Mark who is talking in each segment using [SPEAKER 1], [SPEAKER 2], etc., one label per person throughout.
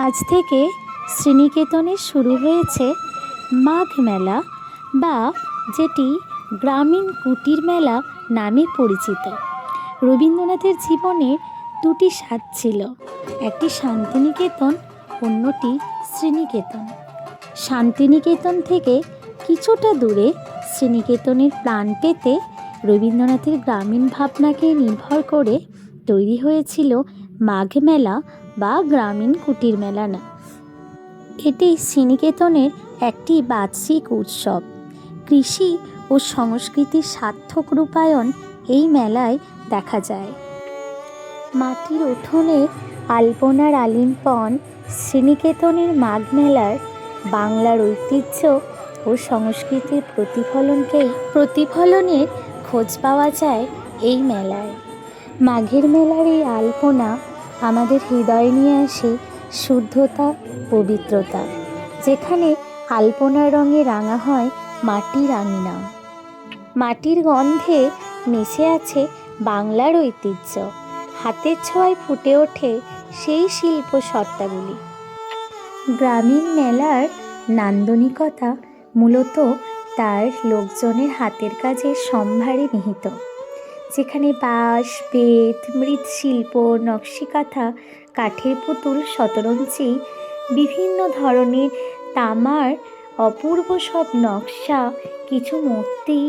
[SPEAKER 1] আজ থেকে শ্রীনিকেতনে শুরু হয়েছে মাঘ মেলা, বা যেটি গ্রামীণ কুটির মেলা নামে পরিচিত। রবীন্দ্রনাথের জীবনে দুটি স্বাদ ছিল, একটি শান্তিনিকেতন, অন্যটি শ্রীনিকেতন। শান্তিনিকেতন থেকে কিছুটা দূরে শ্রীনিকেতনের প্রাণ পেতে রবীন্দ্রনাথের গ্রামীণ ভাবনাকে নির্ভর করে তৈরি হয়েছিল মাঘ মেলা বা গ্রামীণ কুটির মেলা না। এটি শ্রীনিকেতনের একটি বার্ষিক উৎসব। কৃষি ও সংস্কৃতির সার্থক রূপায়ণ এই মেলায় দেখা যায়। মাটির উঠোনে আলপনার আলিঙ্গন শ্রীনিকেতনের মাঘ মেলার বাংলার ঐতিহ্য ও সংস্কৃতির প্রতিফলনের খোঁজ পাওয়া যায় এই মেলায়। মাঘের মেলার এই আলপনা আমাদের হৃদয়ে নিয়ে আসে শুদ্ধতা, পবিত্রতা, যেখানে আলপনার রঙে রাঙা হয় মাটির আঙিনা। মাটির গন্ধে মিশে আছে বাংলার ঐতিহ্য, হাতের ছোঁয়ায় ফুটে ওঠে সেই শিল্প সত্তাগুলি। গ্রামীণ মেলার নান্দনিকতা মূলত তার লোকজনের হাতের কাজের সম্ভারে নিহিত, যেখানে বাঁশ, বেত, মৃৎশিল্প, নকশিকাঁথা, কাঠের পুতুল, শতরঞ্চি, বিভিন্ন ধরনের তামার অপূর্ব সব নকশা, কিছু মূর্তি,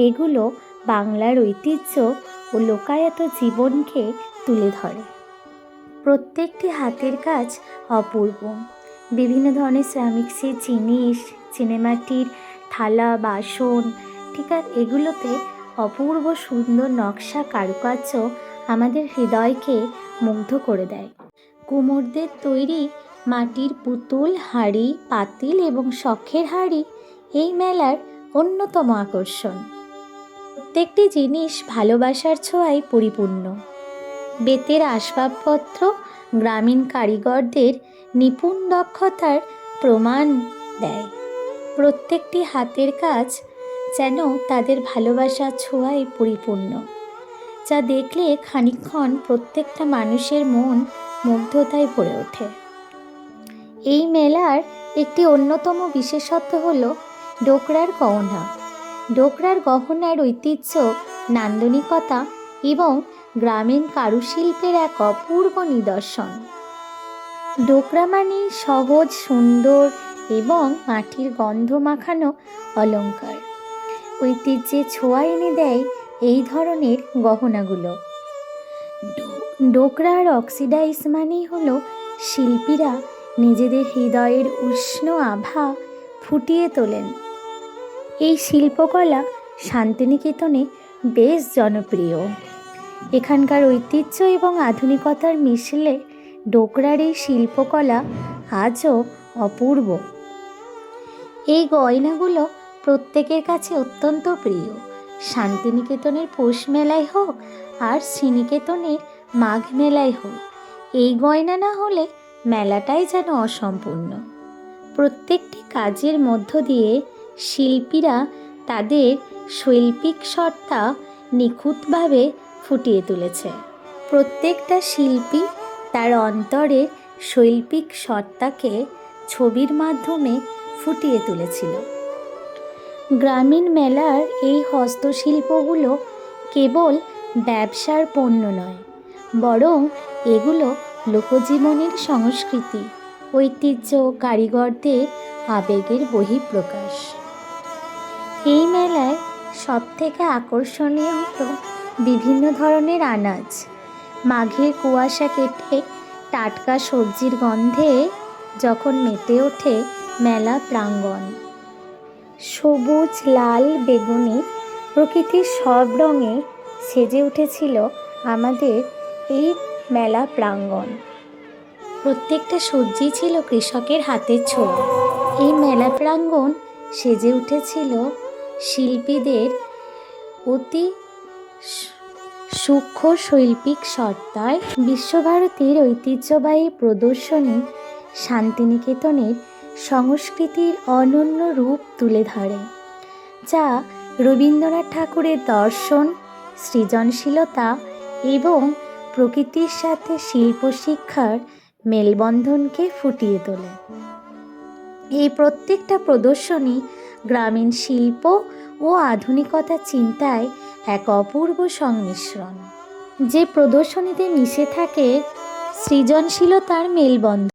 [SPEAKER 1] এগুলো বাংলার ঐতিহ্য ও লোকায়ত জীবনকে তুলে ধরে। প্রত্যেকটি হাতের কাজ অপূর্ব। বিভিন্ন ধরনের শ্রমিক্সের জিনিস, চিনেমাটির থালা, বাসন, ঠিক আছে, এগুলোতে অপূর্ব সুন্দর নকশা, কারুকার্য আমাদের হৃদয়কে মুগ্ধ করে দেয়। কুমোরদের তৈরি মাটির পুতুল, হাঁড়ি, পাতিল এবং শখের হাঁড়ি এই মেলার অন্যতম আকর্ষণ। প্রত্যেকটি জিনিস ভালোবাসার ছোঁয়ায় পরিপূর্ণ। বেতের আসবাবপত্র গ্রামীণ কারিগরদের নিপুণ দক্ষতার প্রমাণ দেয়। প্রত্যেকটি হাতের কাজ যেন তাদের ভালোবাসার ছোঁয়ায় পরিপূর্ণ, যা দেখলে খানিকক্ষণ প্রত্যেকটা মানুষের মন মুগ্ধতায় ভরে ওঠে। এই মেলার একটি অন্যতম বিশেষত্ব হলো ডোকরার গহনা। ডোকরার গহনার ঐতিহ্য, নান্দনিকতা এবং গ্রামীণ কারুশিল্পের এক অপূর্ব নিদর্শন। ডোকরা মানে সহজ, সুন্দর এবং মাটির গন্ধ মাখানো অলংকার। ঐতিহ্যের ছোঁয়া এনে দেয় এই ধরনের গহনাগুলো। ডোকরার অক্সিডাইজ মানেই হলো শিল্পীরা নিজেদের হৃদয়ের উষ্ণ আভা ফুটিয়ে তোলেন। এই শিল্পকলা শান্তিনিকেতনে বেশ জনপ্রিয়। এখানকার ঐতিহ্য এবং আধুনিকতার মিশেলে ডোকরার এই শিল্পকলা আজও অপূর্ব। এই গয়নাগুলো প্রত্যেকের কাছে অত্যন্ত প্রিয়। শান্তিনিকেতনের পৌষ মেলায় হোক আর শ্রীনিকেতনের মাঘ মেলায় হোক, এই গয়না না হলে মেলাটাই যেন অসম্পূর্ণ। প্রত্যেকটি কাজের মধ্য দিয়ে শিল্পীরা তাদের শৈল্পিক সত্তা নিখুঁতভাবে ফুটিয়ে তুলেছে। প্রত্যেকটা শিল্পী তার অন্তরের শৈল্পিক সত্তাকে ছবির মাধ্যমে ফুটিয়ে তুলেছিল। গ্রামীণ মেলার এই হস্তশিল্পগুলো কেবল ব্যবসার পণ্য নয়, বরং এগুলো লোকজীবনের সংস্কৃতি, ঐতিহ্য, কারিগরদের আবেগের বহিঃপ্রকাশ। এই মেলায় সবথেকে আকর্ষণীয় হলো বিভিন্ন ধরনের আনাজ। মাঘের কুয়াশা কেটে টাটকা সবজির গন্ধে যখন মেতে ওঠে মেলা প্রাঙ্গণ। সবুজ, লাল, বেগুনি প্রকৃতির সব রঙে সেজে উঠেছিল আমাদের এই মেলা প্রাঙ্গণ। প্রত্যেকটা সবজি ছিল কৃষকের হাতের ছোঁয়া। এই মেলা প্রাঙ্গণ সেজে উঠেছিল শিল্পীদের অতি সূক্ষ্ম শৈল্পিক সত্তায়। বিশ্বভারতীর ঐতিহ্যবাহী প্রদর্শনী শান্তিনিকেতনের সংস্কৃতির অনন্য রূপ তুলে ধরে, যা রবীন্দ্রনাথ ঠাকুরের দর্শন, সৃজনশীলতা এবং প্রকৃতির সাথে শিল্প শিক্ষার মেলবন্ধনকে ফুটিয়ে তোলে। এই প্রত্যেকটা প্রদর্শনী গ্রামীণ শিল্প ও আধুনিকতার চিন্তায় এক অপূর্ব সংমিশ্রণ। যে প্রদর্শনীতে মিশে থাকে সৃজনশীলতার মেলবন্ধন,